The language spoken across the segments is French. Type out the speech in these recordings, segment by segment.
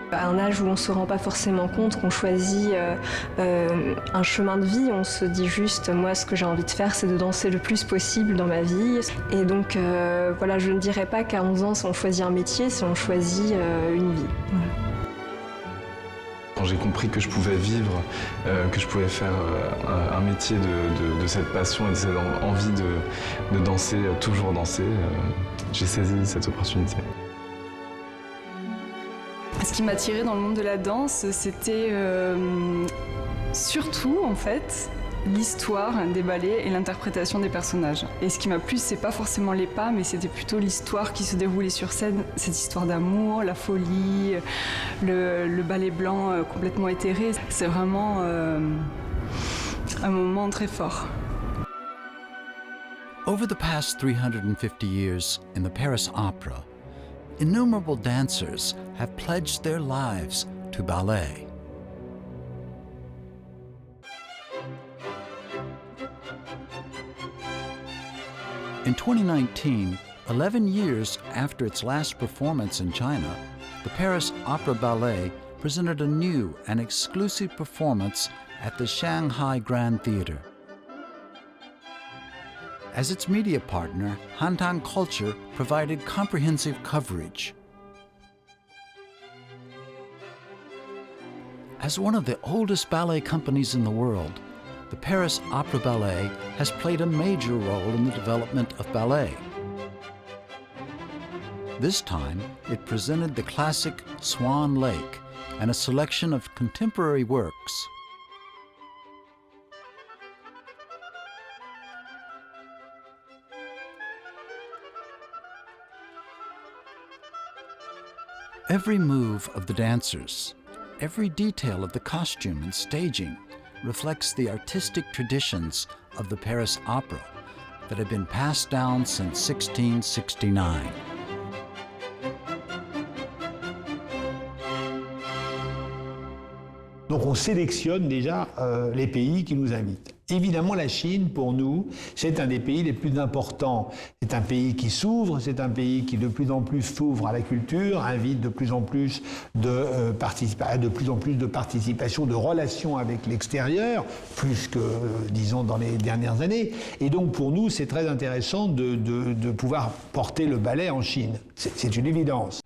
À un âge où on ne se rend pas forcément compte qu'on choisit un chemin de vie, on se dit juste, moi ce que j'ai envie de faire c'est de danser le plus possible dans ma vie. Et donc voilà, je ne dirais pas qu'à 11 ans on choisit un métier, c'est on choisit une vie. Voilà. Quand j'ai compris que je pouvais vivre, que je pouvais faire un métier de cette passion et de cette envie de danser, toujours danser, j'ai saisi cette opportunité. Ce qui m'a attirée dans le monde de la danse, c'était surtout en fait l'histoire des ballets et l'interprétation des personnages. Et ce qui m'a plu, c'est pas forcément les pas, mais c'était plutôt l'histoire qui se déroulait sur scène, cette histoire d'amour, la folie, le ballet blanc complètement éthéré. C'est vraiment un moment très fort. Over the past 350 years in the Paris Opera, innumerable dancers have pledged their lives to ballet. In 2019, 11 years after its last performance in China, the Paris Opera Ballet presented a new and exclusive performance at the Shanghai Grand Theatre. As its media partner, Hantang Culture provided comprehensive coverage. As one of the oldest ballet companies in the world, the Paris Opera Ballet has played a major role in the development of ballet. This time, it presented the classic Swan Lake and a selection of contemporary works. Every move of the dancers, every detail of the costume and staging reflects the artistic traditions of the Paris Opera that have been passed down since 1669. Donc on sélectionne déjà les pays qui nous invitent. Évidemment, la Chine, pour nous, c'est un des pays les plus importants. C'est un pays qui s'ouvre, c'est un pays qui de plus en plus s'ouvre à la culture, invite de plus en plus de participation, de relations avec l'extérieur, plus que, disons, dans les dernières années. Et donc, pour nous, c'est très intéressant de pouvoir porter le ballet en Chine. C'est une évidence.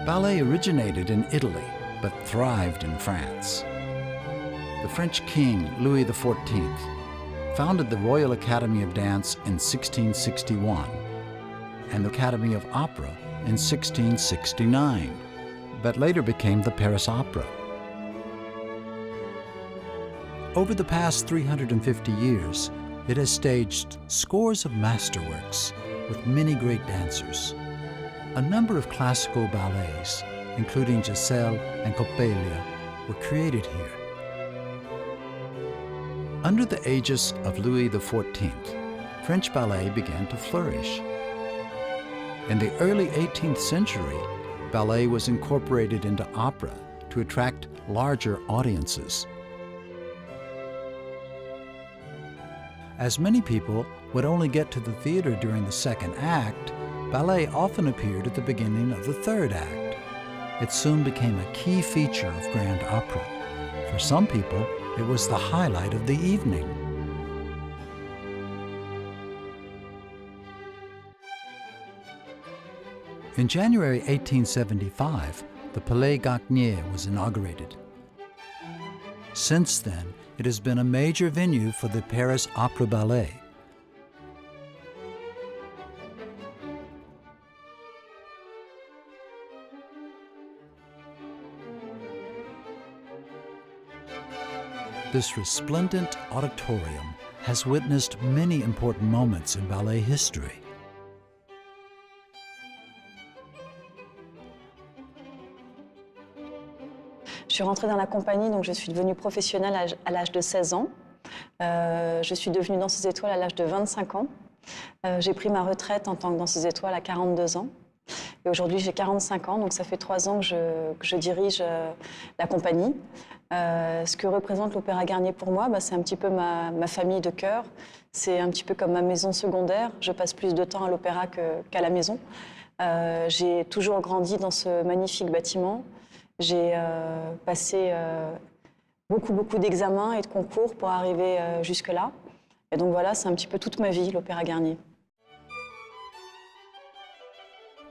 Ballet originated in Italy, but thrived in France. The French king, Louis XIV, founded the Royal Academy of Dance in 1661 and the Academy of Opera in 1669, but later became the Paris Opera. Over the past 350 years, it has staged scores of masterworks with many great dancers. A number of classical ballets, including Giselle and Coppelia, were created here. Under the aegis of Louis XIV, French ballet began to flourish. In the early 18th century, ballet was incorporated into opera to attract larger audiences. As many people would only get to the theater during the second act, ballet often appeared at the beginning of the third act. It soon became a key feature of grand opera. For some people, it was the highlight of the evening. In January 1875, the Palais Garnier was inaugurated. Since then, it has been a major venue for the Paris Opera Ballet. This resplendent auditorium has witnessed many important moments in ballet history. Je suis rentrée dans la compagnie, donc je suis devenue professionnelle à l'âge de 16 ans. Je suis devenue danseuse étoile à l'âge de 25 ans. J'ai pris ma retraite en tant que danseuse étoile à 42 ans. Et aujourd'hui, j'ai 45 ans, donc ça fait 3 ans que je dirige la compagnie. Ce que représente l'Opéra Garnier pour moi, c'est un petit peu ma famille de cœur. C'est un petit peu comme ma maison secondaire. Je passe plus de temps à l'opéra qu'à la maison. J'ai toujours grandi dans ce magnifique bâtiment. J'ai passé beaucoup d'examens et de concours pour arriver jusque-là. Et donc voilà, c'est un petit peu toute ma vie, l'Opéra Garnier.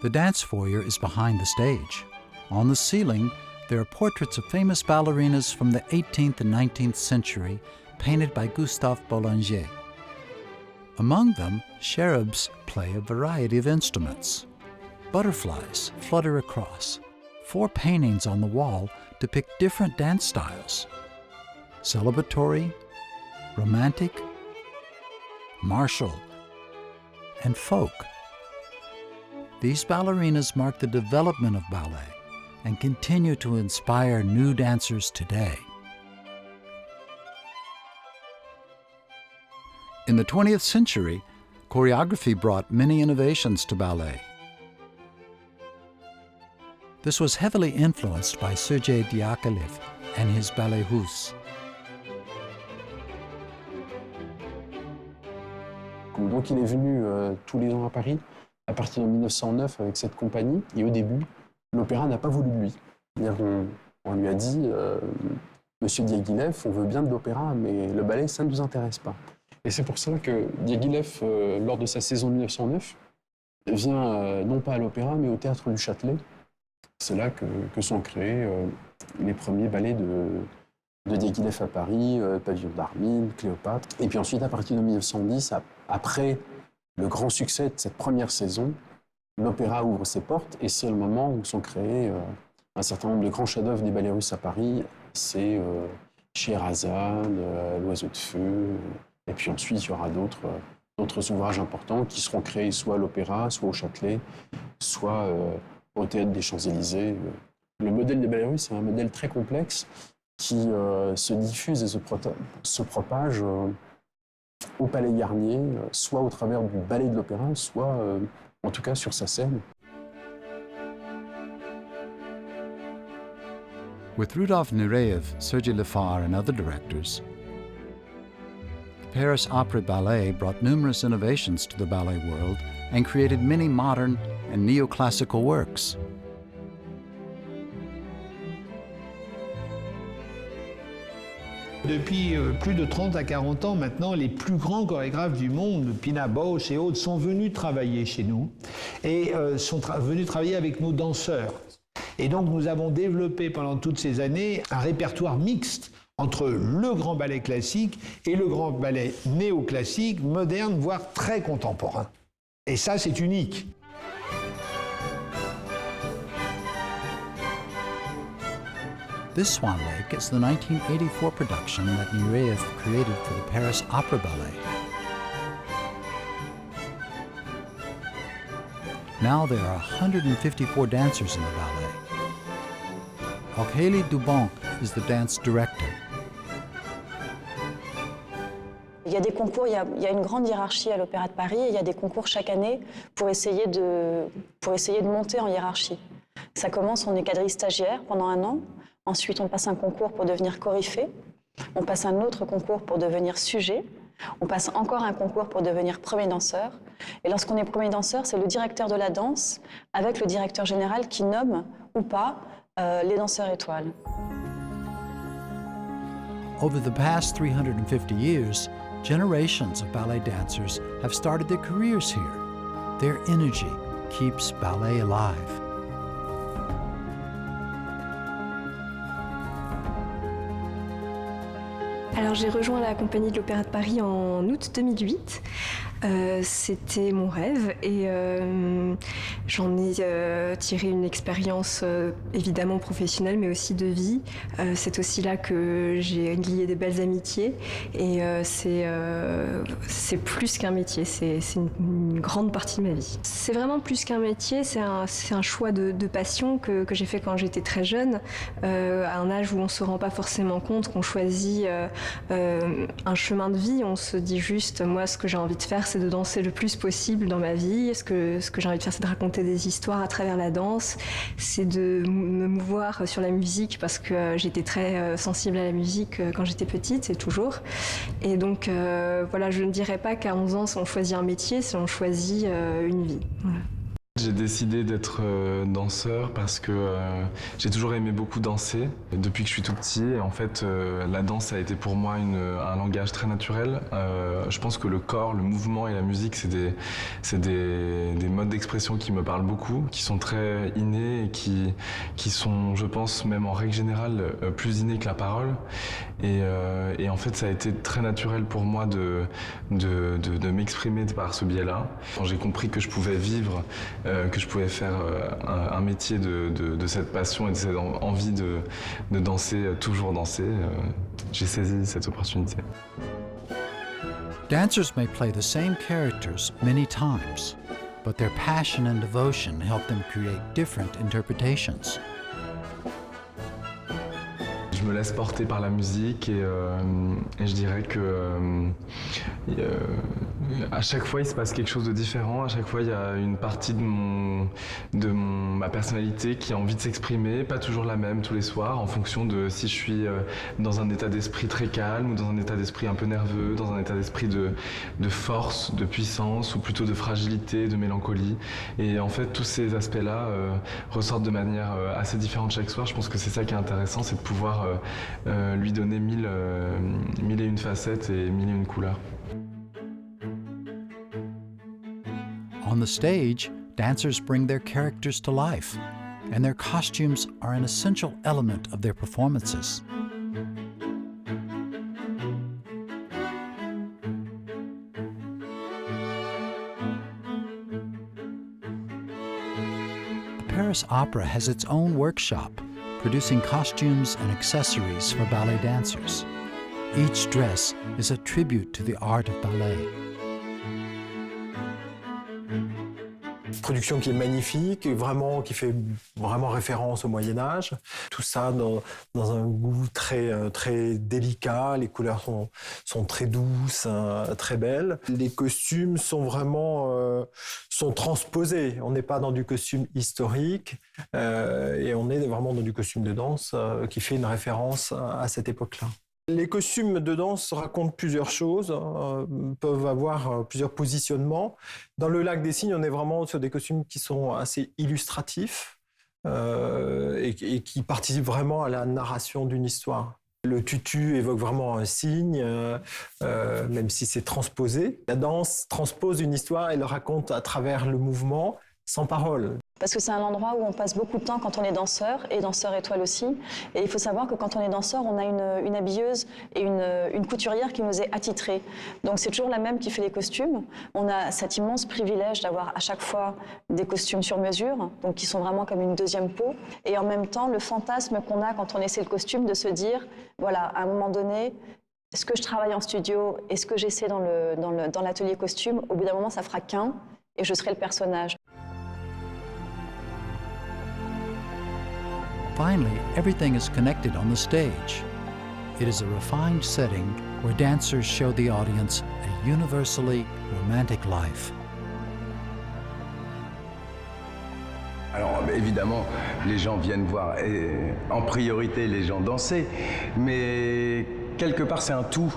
The dance foyer is behind the stage. On the ceiling, there are portraits of famous ballerinas from the 18th and 19th century, painted by Gustave Boulanger. Among them, cherubs play a variety of instruments. Butterflies flutter across. 4 paintings on the wall depict different dance styles: celebratory, romantic, martial, and folk. These ballerinas mark the development of ballet and continue to inspire new dancers today. In the 20th century, choreography brought many innovations to ballet. This was heavily influenced by Sergei Diaghilev and his ballet russe. Donc il est venu tous les ans à Paris, à partir de 1909 avec cette compagnie, et au début, l'opéra n'a pas voulu de lui. On lui a dit Monsieur Diaghilev, on veut bien de l'opéra, mais le ballet, ça ne nous intéresse pas. Et c'est pour ça que Diaghilev, lors de sa saison 1909, vient non pas à l'opéra, mais au Théâtre du Châtelet. C'est là que sont créés les premiers ballets de Diaghilev à Paris, Pavillon d'Armine, Cléopâtre. Et puis ensuite, à partir de 1910, après le grand succès de cette première saison, l'opéra ouvre ses portes et c'est le moment où sont créés un certain nombre de grands chefs-d'œuvre des ballets russes à Paris. C'est Scheherazade, L'Oiseau de Feu, et puis ensuite il y aura d'autres ouvrages importants qui seront créés soit à l'opéra, soit au Châtelet, soit au Théâtre des Champs-Élysées. Le modèle des ballets russes est un modèle très complexe qui se diffuse et se propage au Palais Garnier, soit au travers du ballet de l'opéra, soit en tout cas sur sa scène. With Rudolf Nureyev, Sergei Lifar, and other directors, the Paris Opera Ballet brought numerous innovations to the ballet world and created many modern and neoclassical works. Depuis plus de 30 à 40 ans maintenant, les plus grands chorégraphes du monde, Pina Bausch et autres, sont venus travailler chez nous et sont venus travailler avec nos danseurs. Et donc nous avons développé pendant toutes ces années un répertoire mixte entre le grand ballet classique et le grand ballet néoclassique, moderne, voire très contemporain. Et ça, c'est unique. This Swan Lake is the 1984 production that Nureyev created for the Paris Opera Ballet. Now there are 154 dancers in the ballet. Aurélie Dubon is the dance director. Il y a des concours, il y a une grande hiérarchie à l'Opéra de Paris et il y a des concours chaque année pour essayer de monter en hiérarchie. Ça commence, on est quadrille stagiaire pendant 1 an. Ensuite, on passe un concours pour devenir coryphée. On passe un autre concours pour devenir sujet. On passe encore un concours pour devenir premier danseur. Et lorsqu'on est premier danseur, c'est le directeur de la danse avec le directeur général qui nomme ou pas les danseurs étoiles. Over the past 350 years, generations of ballet dancers have started their careers here. Their energy keeps ballet alive. Alors j'ai rejoint la compagnie de l'Opéra de Paris en août 2008. C'était mon rêve et j'en ai tiré une expérience évidemment professionnelle mais aussi de vie. C'est aussi là que j'ai lié des belles amitiés et c'est plus qu'un métier, c'est une grande partie de ma vie. C'est vraiment plus qu'un métier, c'est un choix de passion que j'ai fait quand j'étais très jeune, à un âge où on ne se rend pas forcément compte qu'on choisit un chemin de vie. On se dit juste, moi ce que j'ai envie de faire c'est de danser le plus possible dans ma vie. Ce que j'ai envie de faire, c'est de raconter des histoires à travers la danse. C'est de me mouvoir sur la musique parce que j'étais très sensible à la musique quand j'étais petite, et toujours. Et donc, voilà, je ne dirais pas qu'à 11 ans, on choisit un métier, c'est on choisit une vie. Voilà. J'ai décidé d'être danseur parce que j'ai toujours aimé beaucoup danser depuis que je suis tout petit. Et en fait, la danse a été pour moi un langage très naturel. Je pense que le corps, le mouvement et la musique, c'est des modes d'expression qui me parlent beaucoup, qui sont très innés et qui sont, je pense, même en règle générale, plus innés que la parole. Et en fait, ça a été très naturel pour moi de m'exprimer par ce biais-là. Quand j'ai compris que je pouvais vivre, que je pouvais faire un métier de cette passion et de cette envie de danser, toujours danser, j'ai saisi cette opportunité. Dancers may play the same characters many times, but their passion and devotion help them create different interpretations. Je me laisse porter par la musique et je dirais que à chaque fois il se passe quelque chose de différent. À chaque fois il y a une partie de ma personnalité qui a envie de s'exprimer, pas toujours la même tous les soirs, en fonction de si je suis dans un état d'esprit très calme ou dans un état d'esprit un peu nerveux, dans un état d'esprit de force, de puissance ou plutôt de fragilité, de mélancolie. Et en fait tous ces aspects-là ressortent de manière assez différente chaque soir. Je pense que c'est ça qui est intéressant, c'est de pouvoir lui donner mille et une facettes et mille et une couleurs. On the stage, dancers bring their characters to life, and their costumes are an essential element of their performances. The Paris Opera has its own workshop, producing costumes and accessories for ballet dancers. Each dress is a tribute to the art of ballet. Production qui est magnifique, et vraiment, qui fait vraiment référence au Moyen-Âge. Tout ça dans un goût très délicat. Les couleurs sont très douces, très belles. Les costumes sont vraiment sont transposés. On n'est pas dans du costume historique et on est vraiment dans du costume de danse qui fait une référence à cette époque-là. Les costumes de danse racontent plusieurs choses, peuvent avoir plusieurs positionnements. Dans le Lac des Cygnes, on est vraiment sur des costumes qui sont assez illustratifs et qui participent vraiment à la narration d'une histoire. Le tutu évoque vraiment un cygne, même si c'est transposé. La danse transpose une histoire et le raconte à travers le mouvement, sans parole. Parce que c'est un endroit où on passe beaucoup de temps quand on est danseur, et danseur étoile aussi. Et il faut savoir que quand on est danseur, on a une habilleuse et une couturière qui nous est attitrée. Donc c'est toujours la même qui fait les costumes. On a cet immense privilège d'avoir à chaque fois des costumes sur mesure, donc qui sont vraiment comme une deuxième peau. Et en même temps, le fantasme qu'on a quand on essaie le costume, de se dire, voilà, à un moment donné, ce que je travaille en studio et ce que j'essaie dans l'atelier costume, au bout d'un moment, ça fera qu'un, et je serai le personnage. Finally, everything is connected on the stage. It is a refined setting where dancers show the audience a universally romantic life. Alors évidemment, les gens viennent voir en priorité les gens danser, mais quelque part c'est un tout.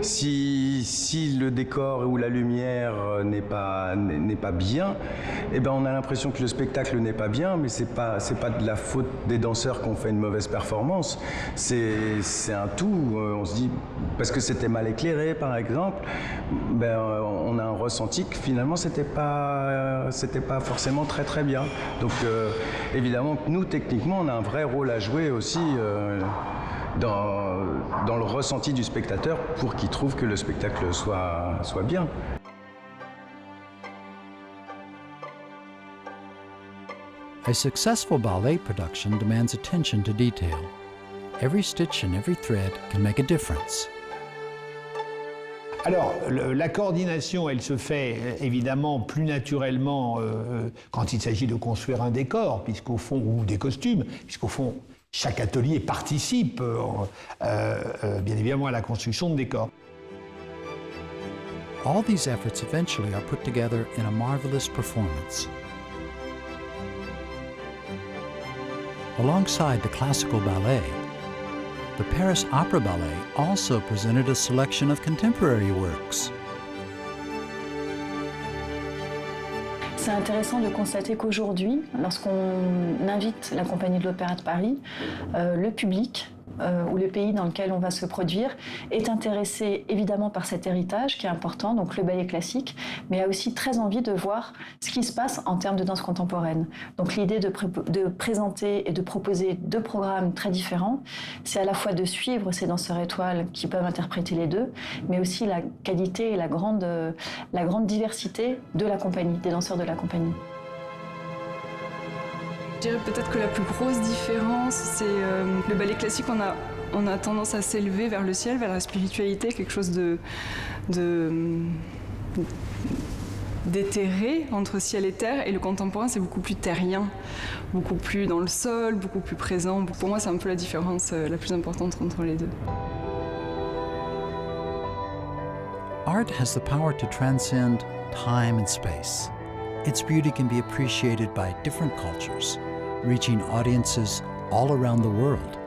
Si le décor ou la lumière n'est pas bien, eh ben on a l'impression que le spectacle n'est pas bien, mais c'est pas de la faute des danseurs qu'on fait une mauvaise performance. C'est un tout. On se dit parce que c'était mal éclairé par exemple, ben on a un ressenti que finalement c'était pas forcément très bien. Donc évidemment que nous techniquement on a un vrai rôle à jouer aussi. Dans le ressenti du spectateur pour qu'il trouve que le spectacle soit bien. A successful ballet production demands attention to detail. Every stitch and every thread can make a difference. Alors, la coordination, elle se fait évidemment plus naturellement quand il s'agit de construire un décor, puisqu'au fond, ou des costumes, puisqu'au fond, chaque atelier participe bien évidemment à la construction de décors. All these efforts eventually are put together in a marvelous performance. Alongside the classical ballet, the Paris Opera Ballet also presented a selection of contemporary works. C'est intéressant de constater qu'aujourd'hui, lorsqu'on invite la Compagnie de l'Opéra de Paris, le public ou le pays dans lequel on va se produire est intéressé évidemment par cet héritage qui est important, donc le ballet classique, mais a aussi très envie de voir ce qui se passe en termes de danse contemporaine. Donc l'idée de présenter et de proposer 2 programmes très différents, c'est à la fois de suivre ces danseurs étoiles qui peuvent interpréter les deux, mais aussi la qualité et la grande diversité de la compagnie, des danseurs de la compagnie. Je dirais peut-être que la plus grosse différence, c'est le ballet classique, on a tendance à s'élever vers le ciel, vers la spiritualité, quelque chose d'éthéré entre ciel et terre, et le contemporain, c'est beaucoup plus terrien, beaucoup plus dans le sol, beaucoup plus présent. Pour moi, c'est un peu la différence la plus importante entre les deux. Art has the power to transcend time and space. Its beauty can be appreciated by different cultures, reaching audiences all around the world.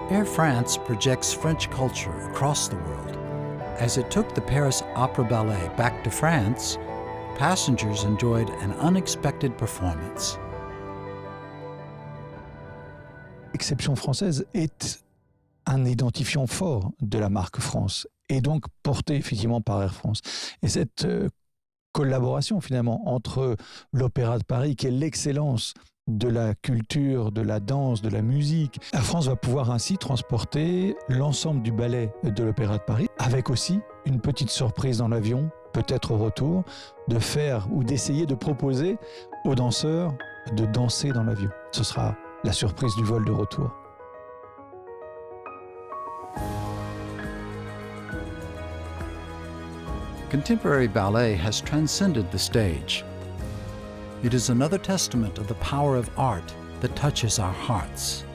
Air France projects French culture across the world. As it took the Paris Opera Ballet back to France, passengers enjoyed an unexpected performance. L'exception française est un identifiant fort de la marque France, et donc porté effectivement par Air France. Et cette collaboration finalement entre l'Opéra de Paris, qui est l'excellence de la culture, de la danse, de la musique, Air France va pouvoir ainsi transporter l'ensemble du ballet de l'Opéra de Paris, avec aussi une petite surprise dans l'avion, peut-être au retour, de faire ou d'essayer de proposer aux danseurs de danser dans l'avion. Ce sera la surprise du vol de retour. Contemporary ballet has transcended the stage. It is another testament of the power of art that touches our hearts.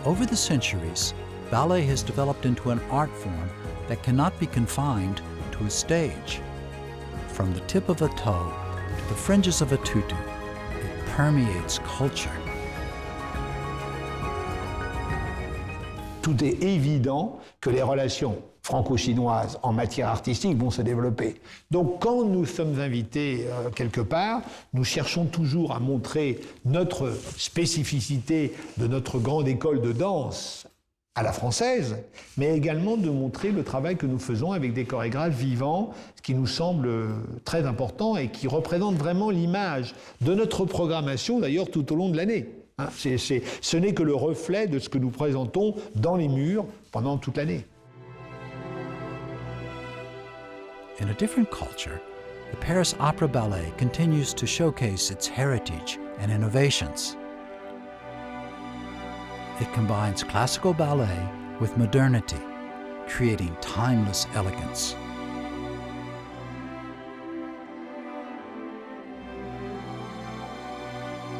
Over the centuries, ballet has developed into an art form that cannot be confined to a stage. From the tip of a toe to the fringes of a tutu, it permeates culture. Tout est évident que les relations franco-chinoises en matière artistique vont se développer. Donc quand nous sommes invités quelque part, nous cherchons toujours à montrer notre spécificité de notre grande école de danse à la française, mais également de montrer le travail que nous faisons avec des chorégraphes vivants, ce qui nous semble très important et qui représente vraiment l'image de notre programmation d'ailleurs tout au long de l'année. Ce n'est que le reflet de ce que nous présentons dans les murs pendant toute l'année. In a different culture, the Paris Opera Ballet continues to showcase its heritage and innovations. It combines classical ballet with modernity, creating timeless elegance.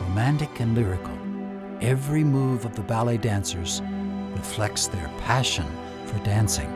Romantic and lyrical, every move of the ballet dancers reflects their passion for dancing.